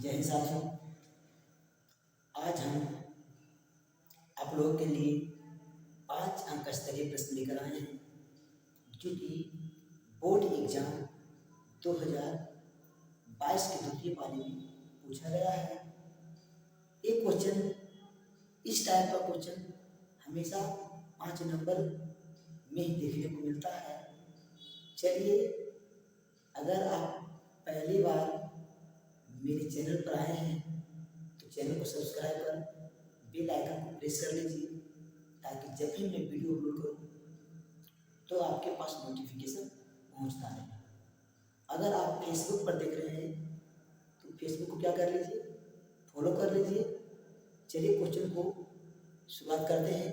जय हिंद साथियों। आज हम आप लोगों के लिए 5 अंक स्तरीय प्रश्न लेकर आए हैं जो कि बोर्ड एग्जाम 2022 के द्वितीय पाली में पूछा गया है। एक क्वेश्चन इस टाइप का क्वेश्चन हमेशा 5 नंबर में ही देखने को मिलता है। चलिए, अगर आप पहली बार मेरे चैनल पर आए हैं तो चैनल को सब्सक्राइब कर बेल आइकन को प्रेस कर लीजिए ताकि जब भी मैं वीडियो अपलोड करूँ तो आपके पास नोटिफिकेशन पहुंचता रहे। अगर आप फेसबुक पर देख रहे हैं तो फेसबुक को क्या कर लीजिए, फॉलो कर लीजिए। चलिए क्वेश्चन को शुरुआत करते हैं।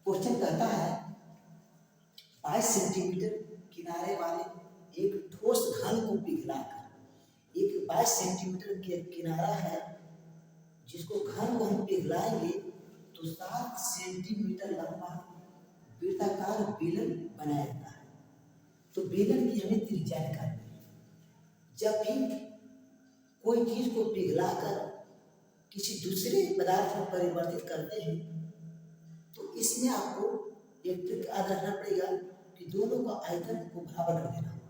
क्वेश्चन कहता है 22 सेंटीमीटर किनारे वाले एक ठोस घन को पिघलाकर, एक 22 सेंटीमीटर के किनारा है जिसको घन को हम पिघलाएंगे तो 7 सेंटीमीटर लंबा वृत्ताकार बेलन बनाया जाता है। तो बेलन की हमें त्रिज्या निकालनी है। जब भी कोई चीज को पिघलाकर किसी दूसरे पदार्थ में परिवर्तित करते हैं तो इसमें आपको एक ट्रिक याद रखना पड़ेगा कि दोनों का आयतन को बराबर कर देना होगा।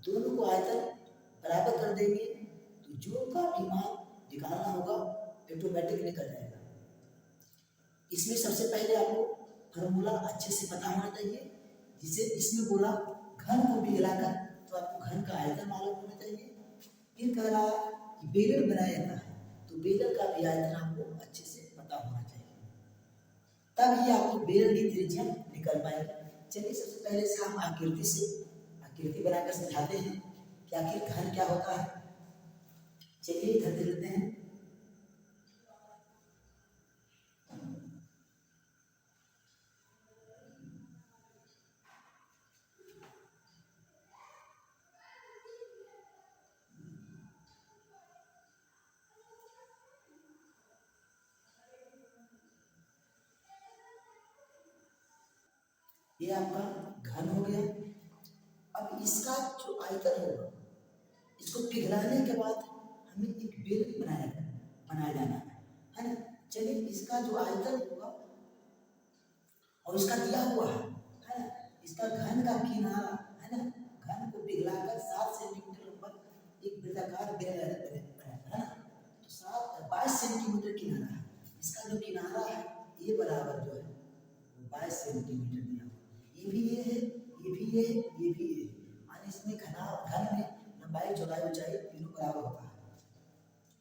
दोनों को आयतन बराबर कर देंगे तो जो का भी मान निकालना होगा ऑटोमेटिक निकल जाएगा। इसमें सबसे पहले आपको फॉर्मूला अच्छे से पता होना चाहिए। जिसे इसमें बोला घन को पिघलाकर, तो आपको घन का आयतन मालूम होना चाहिए। फिर कह रहा कि बेलन बनाया जाता है तो बेलन का भी आयतन आपको अच्छे से पता होना चाहिए, तब ही आपको बेलन की त्रिज्या निकल पाएगी। चलिए सबसे पहले से हम आकृति बनाकर समझाते हैं कि आखिर घन क्या होता है। चलिए इधर देख लेते हैं। ये आपका घन हो गया। अब इसका जो आयतन होगा, इसको पिघलाने के बाद हमें एक बेलन बनाया जाना है ना। चलिए इसका जो आयतन होगा और इसका दिया हुआ है ना, इसका घन का किनारा है ना, घन को पिघलाकर 7 सेंटीमीटर लंबा एक वृत्ताकार बेलन है ना। तो 22 सेंटीमीटर किनारा है। इसका जो किनारा है ये बराबर जो है 22 सेंटीमीटर दिया हुआ। ये भी ये है, ये भी ये है, ये भी ये है। माने इसमें घन में लंबाई चौड़ाई ऊंचाई तीनों बराबर होता है।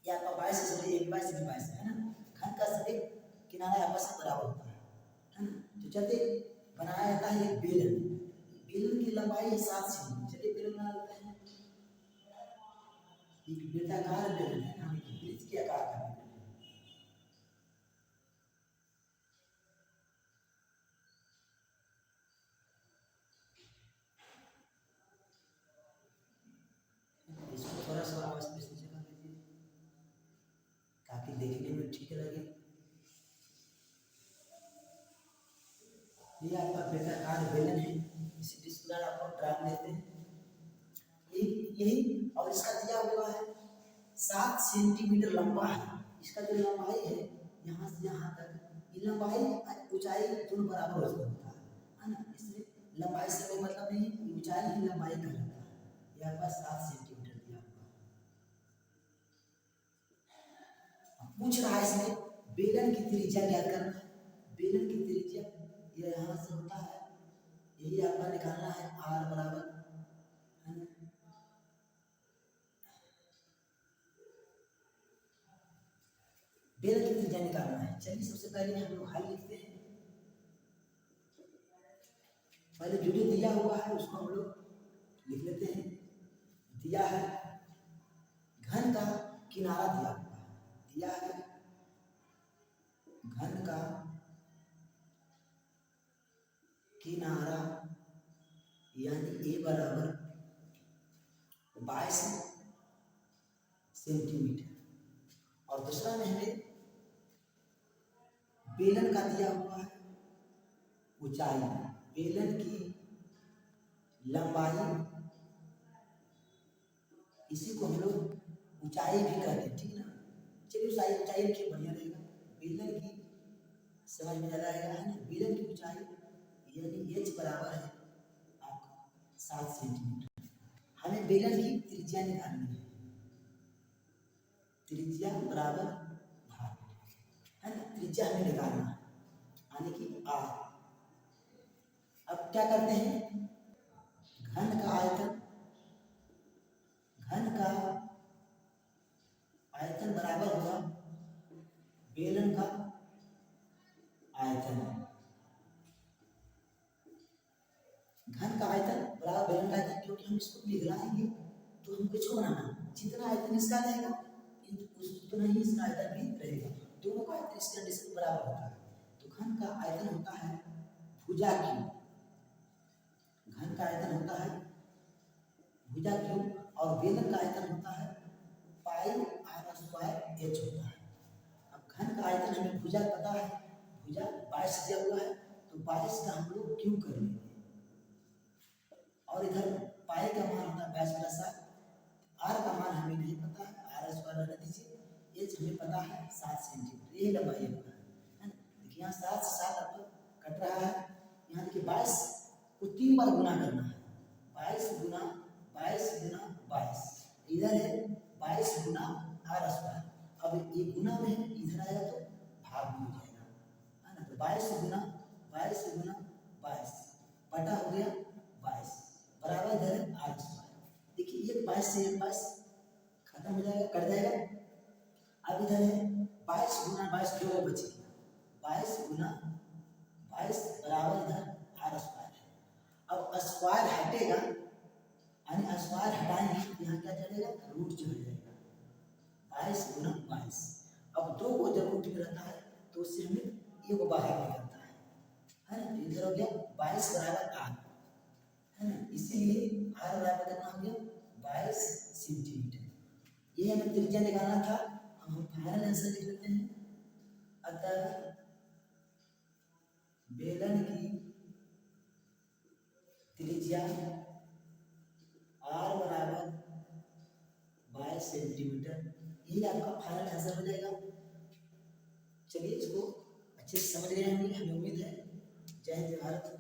ये आपका 22 से 22 है ना। घन का सभी किनारा आपस में बराबर होता है ना। तो चलते बनाया जाता है एक बेलन। बेलन की लंबाई है 7 सेंटीमीटर। चलिए बेलन बना लेते हैं। एक वृत्ताकार बेलन है ना, वृत्त के आकार का बेलन। इसको थोड़ा सा आवाज में नीचे कर लीजिए ताकि देखने में ठीक लगे। ये आपका वृत्ताकार बेलन है। इसी डिस्प्ले आपको ड्रा देते हैं यही। और इसका दिया हुआ है 7 सेंटीमीटर लंबा है। इसका जो लंबाई है यहाँ से यहाँ तक, ये लंबाई ऊंचाई दोनों बराबर होता है ना। इसलिए लंबाई से कोई मतलब नहीं, ऊंचाई ही लंबाई कहलाता है। ये आपका 7 सेंटीमीटर दिया हुआ। पूछ रहा है इसमें बेलन की त्रिज्या ज्ञात करना है। बेलन की त्रिज्या ये यहाँ से होता है, यही आपका निकालना है r बराबर है ना। बेलन की त्रिज्या निकालना है। चलिए सबसे पहले हम लोग हल लिखते हैं। पहले जो जो दिया हुआ है उसको हम लोग लिख लेते हैं। दिया है घन का किनारा दिया हुआ है, दिया है घन का किनारा यानी a बराबर 22 सेंटीमीटर। और दूसरा में हमें बेलन का दिया हुआ है ऊंचाई, बेलन की लंबाई, इसी को हम लोग ऊंचाई भी कहते हैं, ठीक ना। चलिए ऊंचाई ऊंचाई लिखिए, बढ़िया रहेगा। बेलन की समझ में ज़्यादा आएगा, है ना। बेलन की ऊंचाई यानी एच बराबर है आपका 7 सेंटीमीटर। हमें बेलन की त्रिज्या निकालनी है, त्रिज्या बराबर भार, है ना। त्रिज्या हमें निकालना है, यानी कि आर। अब क्या करते हैं, घन का आयतन, घन का आयतन बराबर होगा बेलन का आयतन। घन का आयतन बराबर बेलन का आयतन, क्योंकि हम इसको निगलाएंगे तो हमको इसको बनाना, जितना आयतन इसका रहेगा उतना ही इसका आयतन भी रहेगा, दोनों का आयतन इस कंडीशन में बराबर होता है। तो घन का आयतन होता है भुजा क्यूब, घन का आयतन होता है भुजा क्यूब, और बेलन का आयतन होता है पाई आर स्क्वायर एच होता है। अब घन का आयतन हमें भुजा पता है, भुजा 22 दिया हुआ है, तो 22 का हम लोग क्यूब कर लेंगे, और इधर पाई का मान होता है 22+7, आर का मान हमें नहीं पता है, आर स्क्वायर रहने दीजिए, एच हमें पता है 7 सेंटीमीटर, यही लंबाई होता है ना। देखिए यहाँ 7 से 7 आपको कट रहा है, यहाँ देखिए 22 को 3 बार गुना करना है, 22 गुना 22, इधर है 22 गुना आर स्क्वायर। अब ये गुना में इधर आएगा तो भाग में हो जाएगा, है ना। तो 22 गुना 22 बटा हो गया 22 बराबर इधर है आर स्क्वायर। देखिए ये 22 से 22 खत्म हो जाएगा, कट जाएगा। अब इधर है 22 गुना 22 दो बचे, 22 गुना 22 बराबर इधर आर स्क्वायर है। अब स्क्वायर हटेगा, यानी स्क्वायर हटाएंगे तो यहाँ क्या चलेगा, रूट चल जाएगा, 22 गुना 22। अब 2 को जब रूट में रहता है तो उससे हमें ये को बाहर निकलता है ना। तो इधर हो गया 22 बराबर आर, है ना। इसीलिए आर बराबर कितना हो गया 22 सेंटीमीटर। ये हमें त्रिज्या निकालना था, हम फाइनल आंसर लिख लेते हैं। अतः बेलन की त्रिज्या आर बराबर 22 सेंटीमीटर, यही आपका फाइनल आंसर हो जाएगा। चलिए इसको अच्छे से समझ गए होंगे, हमें उम्मीद है। जय हिंद, जय भारत।